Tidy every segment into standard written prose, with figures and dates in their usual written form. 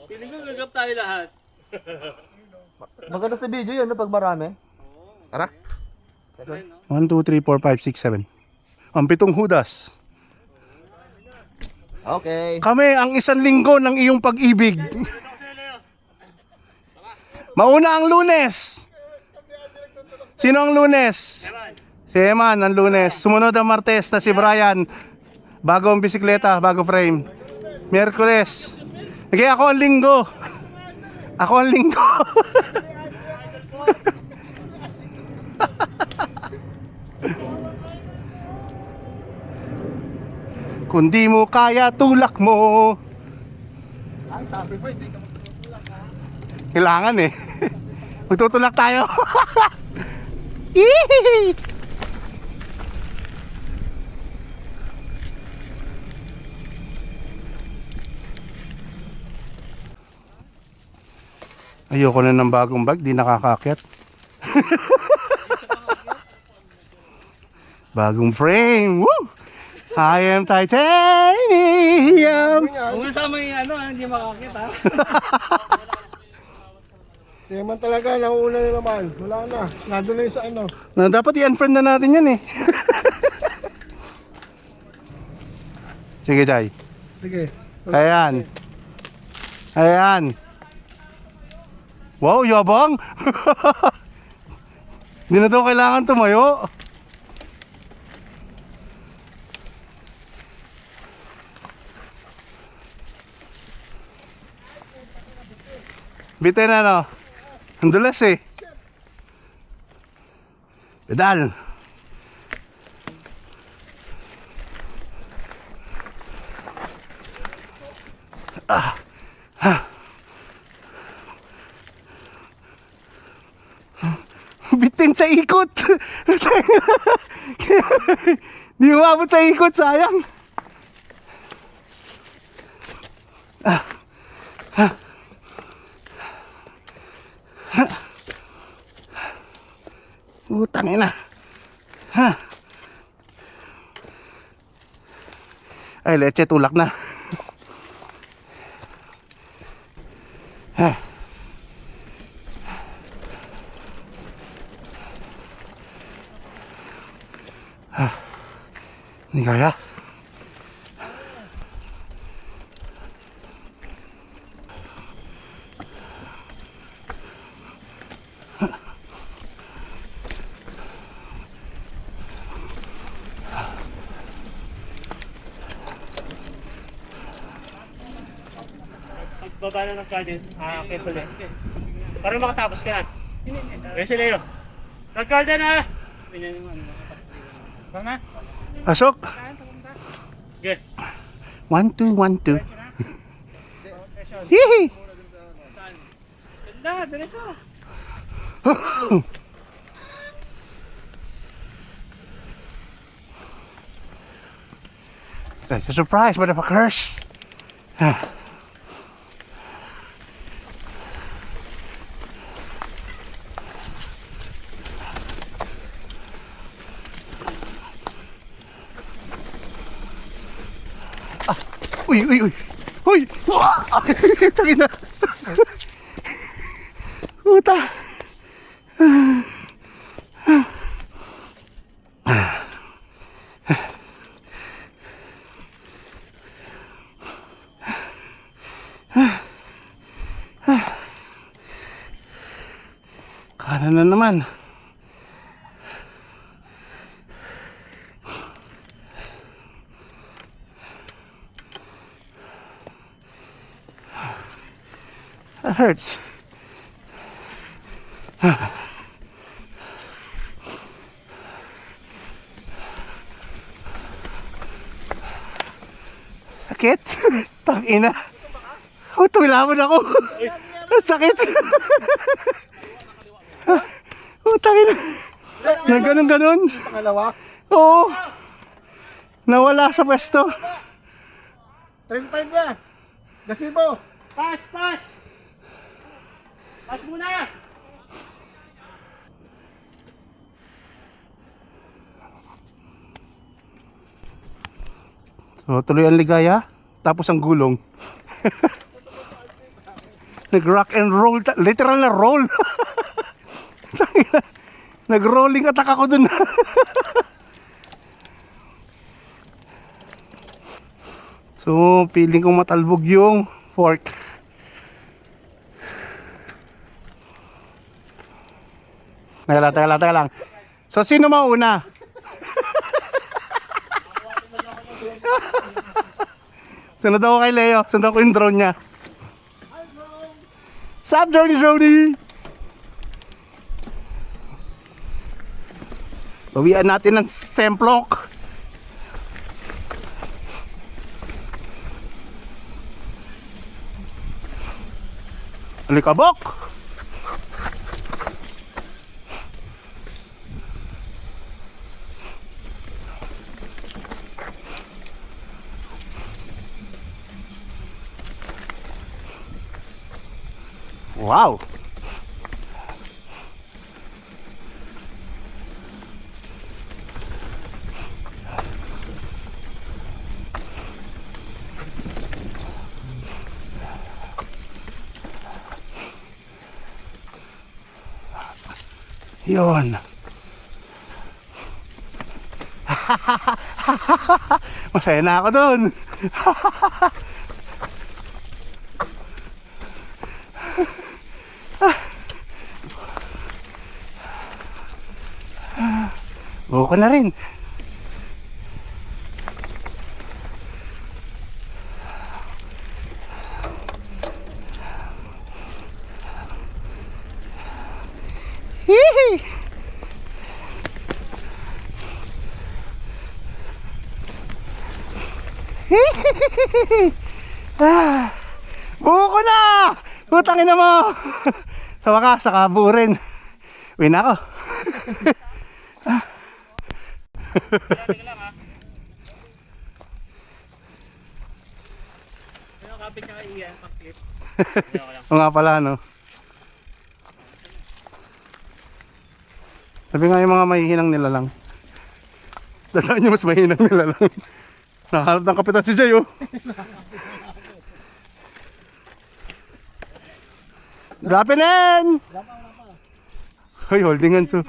Piling ko gagap tayo lahat. Maganda sa video yun, no, pag marami. Tara. 1, 2, 3, 4, 5, 6, 7. Ang 7 hudas. Okay. Kami ang 1 linggo ng iyong pag-ibig. Mauna ang Lunes. Sino ang Lunes? Si Eman ang Lunes. Sumunod ang Martes na si Brian. Bago ang bisikleta, bago frame. Miyerkules. Okay, ako ang Linggo. Ako ang Linggo. Kung di mo kaya, tulak mo. Ay, sabi mo, hindi ka magtutulak ha. Kailangan eh. Magtutulak tayo. Yee! Ayoko na ng bagong bag, di nakakakyat. Bagong frame. Woo! I am titanium. Kung kasama yung ano, hindi makakita. Kaya man talaga, nauuna na naman. Wala na. Nandun na yung sa ano. Na, dapat i-unfriend na natin yan eh. Sige, Jai. Sige. Ayan. Ayan. Wow, yabang. Hindi na daw kailangan tumayo. Bitin na no. Ang dulas eh. Pedal. Bitin sa ikot. Di umabot sa ikot, sayang. Utang ina. Ay, leche, tulak na. Hindi kaya. Pagbaba na ng gardens, okay pala. Para makatapos ka na. Kaya si Leo. Nag-garden na! Tama? Pasok. Okay. 1, 2, 1, 2. Hihi. Ganda, diretso. That's a surprise, motherfuckers. Uy, uy, uy. Uy! Tangin na. Puta. Kanan na naman. That hurts. Sakit. Tangina. Oh, tumilawan ako. Sakit. Oh, tangina. Na ganun-ganun. Pangalawa. Oo. Nawala sa pwesto. 35 na. Gasibo. Pass, pass! Pass muna! So, tuloy ang ligaya, tapos ang gulong. Nag-rock and roll. Literal na roll. Nag-rolling attack ako dun. So, feeling kong matalbog yung fork. Teka lang. So, sino mauna? Sunod ako kay Leo. Sunod ako yung drone niya. Sup, Jody? Bawian natin ng semplok. Alikabok! Wow! Yun. Masaya na ako dun. Buko na rin. Hihi. Buko na! Putangin na mo! Sa wakas, nakabuo rin. Uwi na ako. Teka lang ha. Ano kapit niya kay Ian, pag-clip? O nga pala, no? Sabi nga yung mga mahihinang nila lang. Tandaan nyo, mas mahihinang nila lang. Nakaharap ng kapitan si Jay, oh. Drop in! Hoy, holdingan so.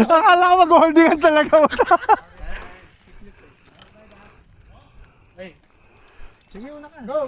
Akala ko mag-holdingan talaga. Hey, Sige, una ka. Go.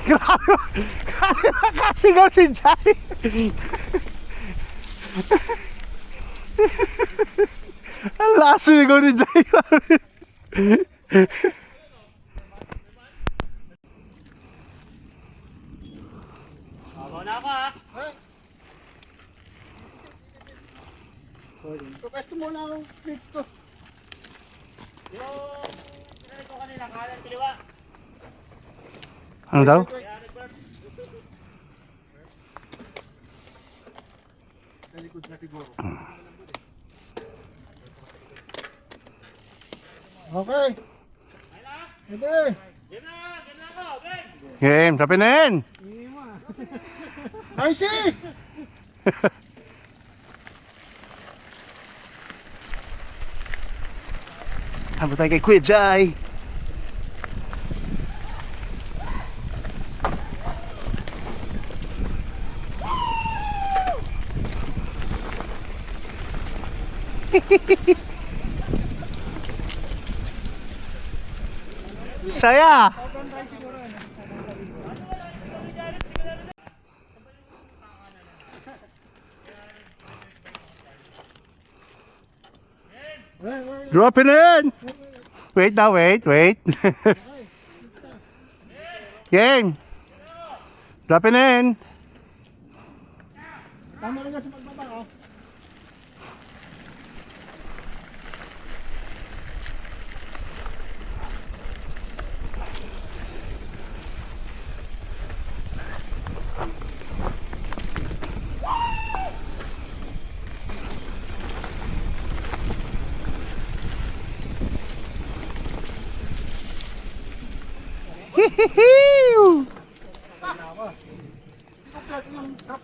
Grabe makasigaw si Jay. Ang lakas sumigaw ni Jay. tama na ako ha. Pwesto muna ang plates ko. Yung pinalik ko kanina, kanan, kaliwa. Ano daw? Talikod na siguro. Okay. Pwede. Game na ako, Ben! Game, sapinin! I see! Habang tayo kay Kuya Jay. Saya! Drop it in! Wait now, wait. Game! Drop it in! Tama rin na sa pagbaba, oh.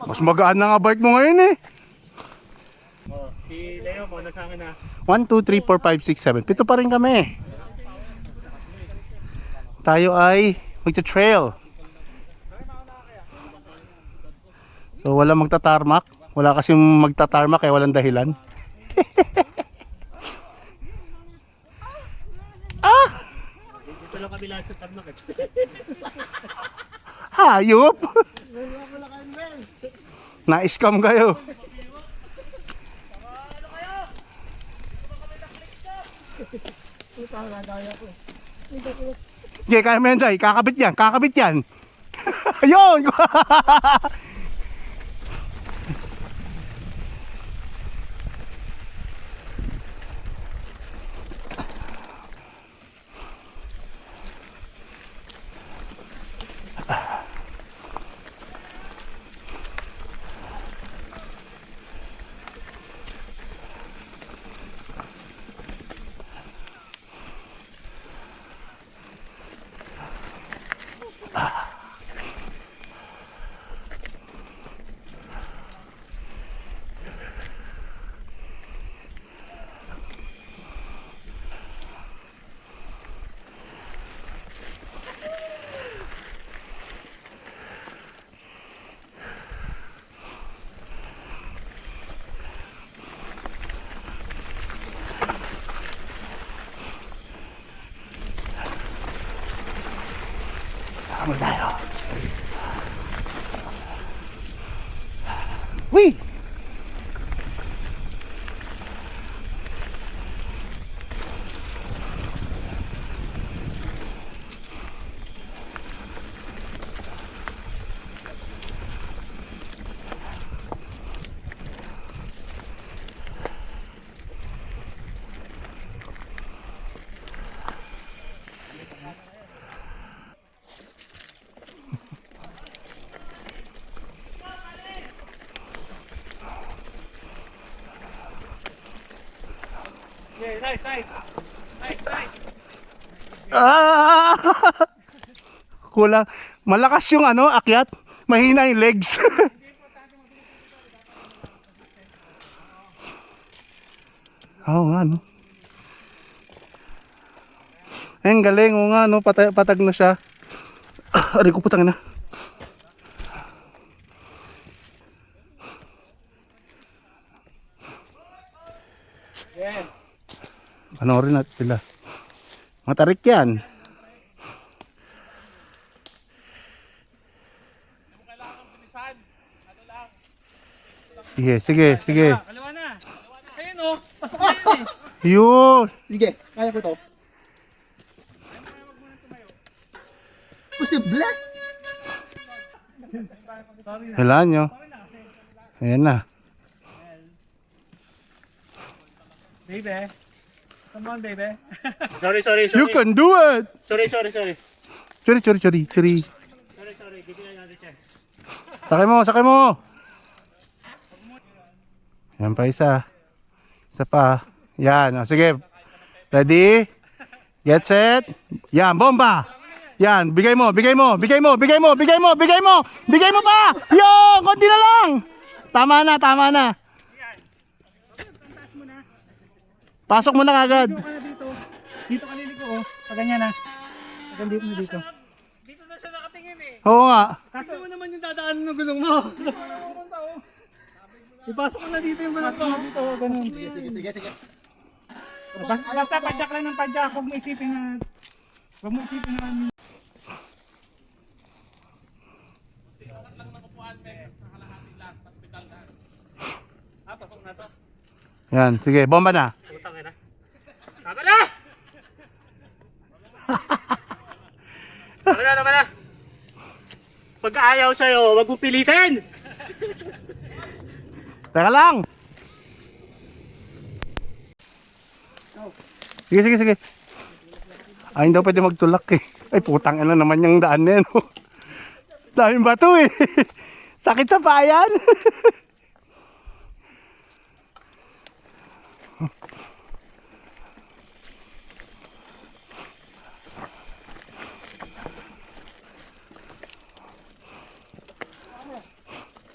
Mas magaan na nga bike mo ngayon eh. Oh, si Leo mo, sa akin na. 1, 2, 3, 4, 5, 6, 7. Pito pa rin kami. Tayo ay magta-trail. So wala magta-tarmac. Wala kasi magta-tarmac kaya walang dahilan. Dito lang kami lahat sa tarmac. Hayop! Na-scam kayo. Okay, kaya mo yan, Jai. Kakabit yan. Kakabit yan. Ayun! Vamos tayo. Wee! Yeah, nice, nice. Nice, nice. Ah! Kulang. Malakas yung ano, akyat. Mahina yung legs. Oo nga, no. Ayun, galing. Oo nga, no. Patag na siya. Aray ko, putang na. Yeah. Panoorin natin sila. Matarik yan. Sige, sige, sige. Kaliwa na. Ayun oh, pasok na yun eh. Yun. Sige, kaya ko to. Posible? Kailangan nyo. Ayan na. Baby. Come on, baby. Sorry, sorry, sorry. You can do it. Sorry, sorry, sorry. Sorry, sorry, sorry. Sorry. Sorry, sorry. Give me another chance. Sakay mo, sakay mo. Yan pa isa. Isa pa. Yan. O, sige. Ready? Get set. Yan, bomba. Yan, bigay mo, bigay mo, bigay mo, bigay mo, bigay mo, bigay mo. Bigay mo pa. Yo, konti na lang. Tama na, tama na. Pasok mo na kagad. Dito ka na dito. Dito ka liliko oh. Pag ganyan na. Pag dito mo dito. Dito na siya nakatingin eh. Oo nga. Kaso mo naman yung dadaan ng gulong mo. Ipasok mo na dito yung gulong mo. Dito, ganun. Sige. Basta padyak lang ng padyak. Huwag mo isipin na... Huwag mo isipin na... pasok na to. Yan, sige, bomba na. Putang ina. Tama na! Tama na. Pag ayaw sa'yo, wag mo pilitin! Teka lang. Sige, sige, sige. Ay, hindi daw pwede magtulak eh. Ay, putang ina naman yung daan na yan. Daming bato eh. Sakit sa payan.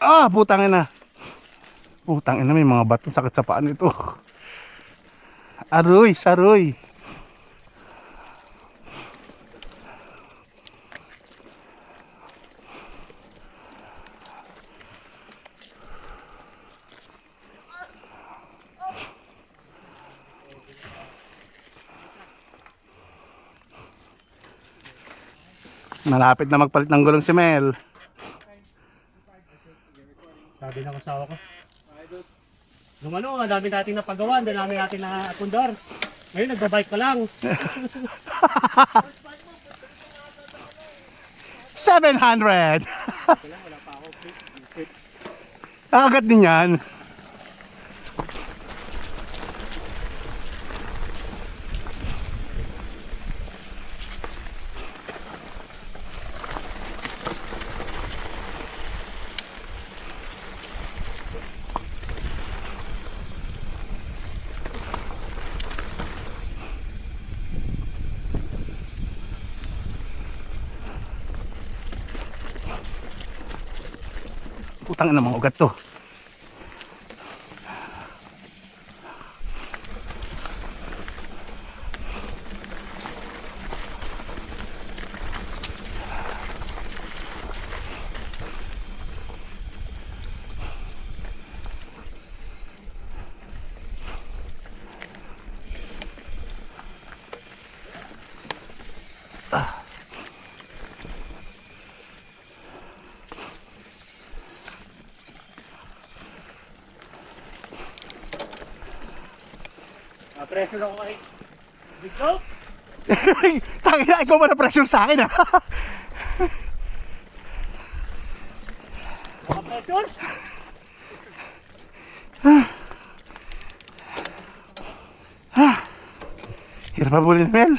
Ah, putang ina. Putang ina, may mga bato. Sakit sa paan nito. Aroy, saroy. Malapit na magpalit ng gulong si Mel. Sabi ng asawa ko. Nung ano, ang dami nating napagawa, ang dami nating na-pundar. Ngayon, nagbabike pa lang. 700. Wala pa ako. Agad din yan. Putang ina, mga ugat to. Pressure ako kay Big Joe. Tangin na, ikaw ba na pressure sa akin, ha? Mga pressure. Hirap pa bulin, Mel.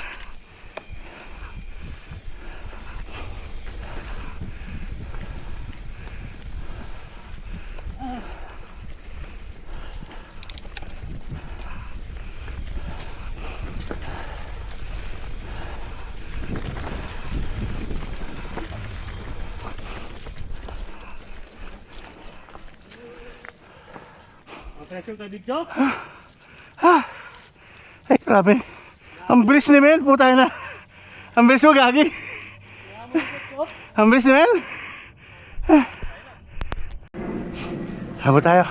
Mga pressure kay Big Joe. Ay, grabe. Ang bilis ni Mel, puta na. Ang bilis mo, gagi. Ang bilis ni Mel. Habol tayo.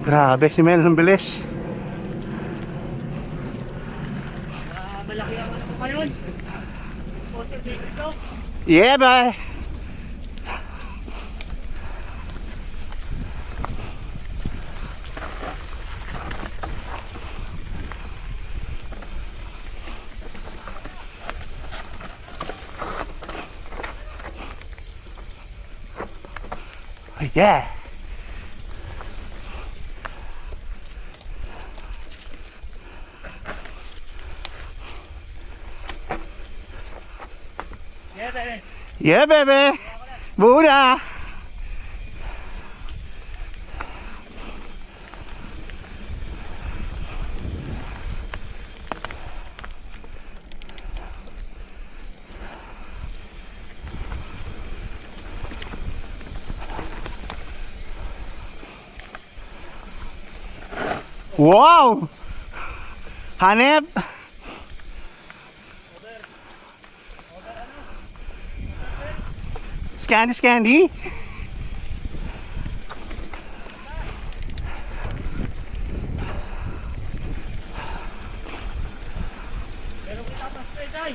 Grabe si Mel, ang bilis. Malaki ang ano ko ngayon. Sponsor Big Joe. Yeah, bye. Oh, yeah. Yeah, baby. Yeah, baby. Buddha. Wow! Hanep! Scandy, Scandy! Pero kita pa straight ay.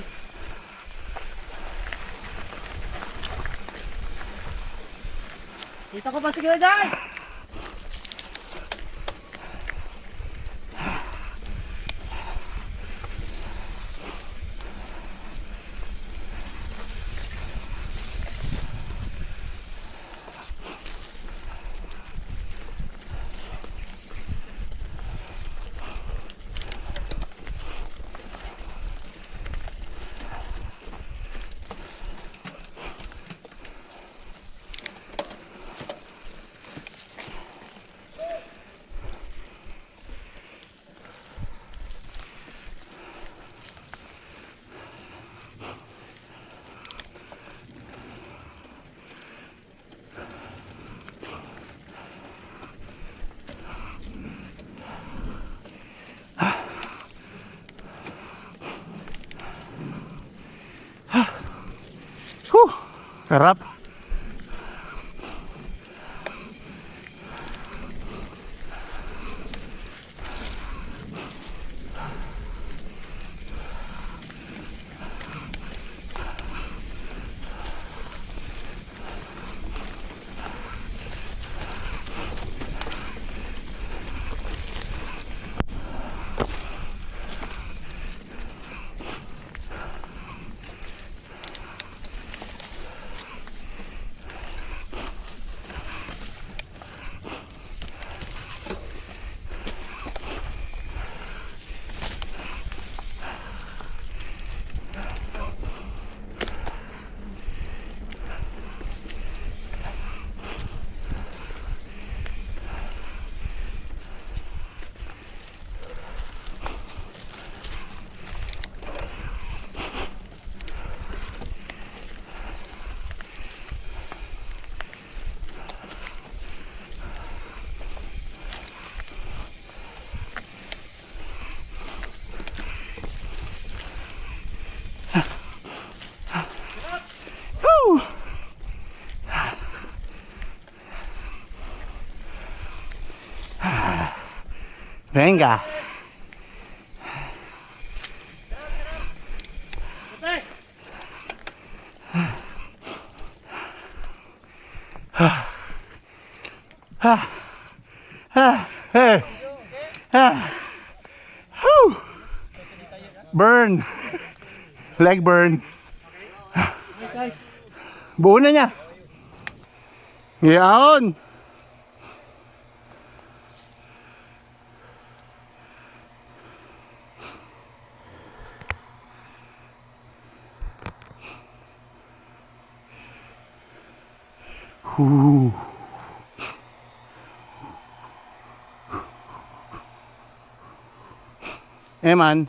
Kita ko pa si Gilday. Sarap. Woo! Venga. Bes! Hey. Whew. Burn. Leg burn. Nice, nice. Buo na niya. Yaon. Hoo. Man.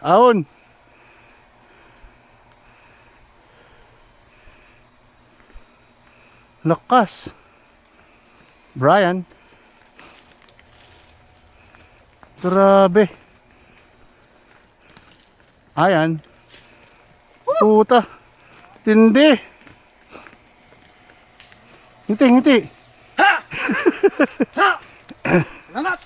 Ahon. Lakas. Brian. Grabe. Ayan. Puta. Tindi. Ngiti, ngiti. Ha! Salamat!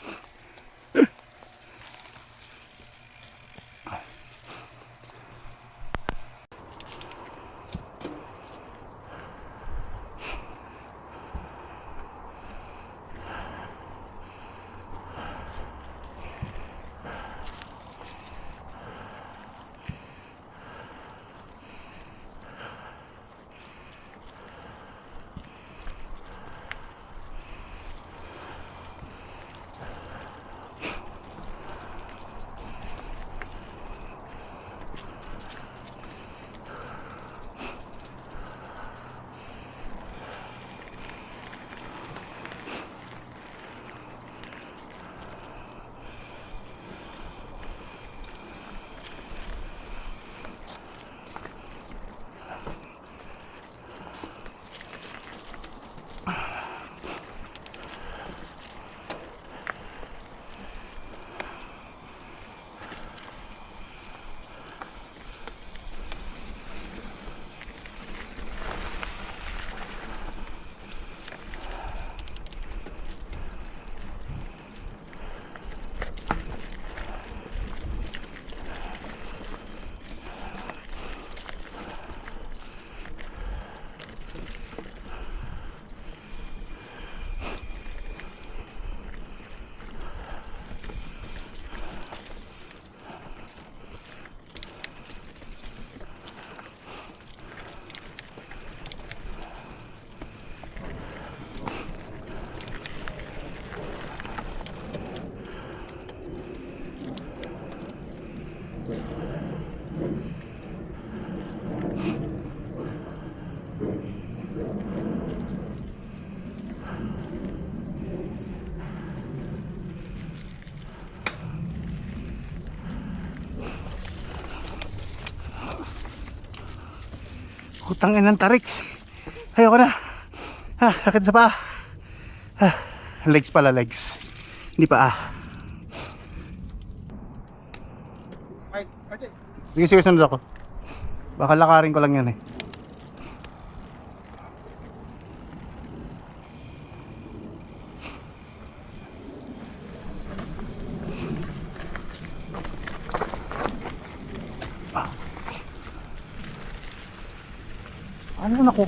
Utang inang tarik. Ayoko na. Sakit na pa. Legs pala, legs. Hindi pa Ay, okay. Sige, sige, sunod ako. Baka lakarin ko lang yan eh. Ano na ko?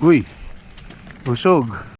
Uy, busog.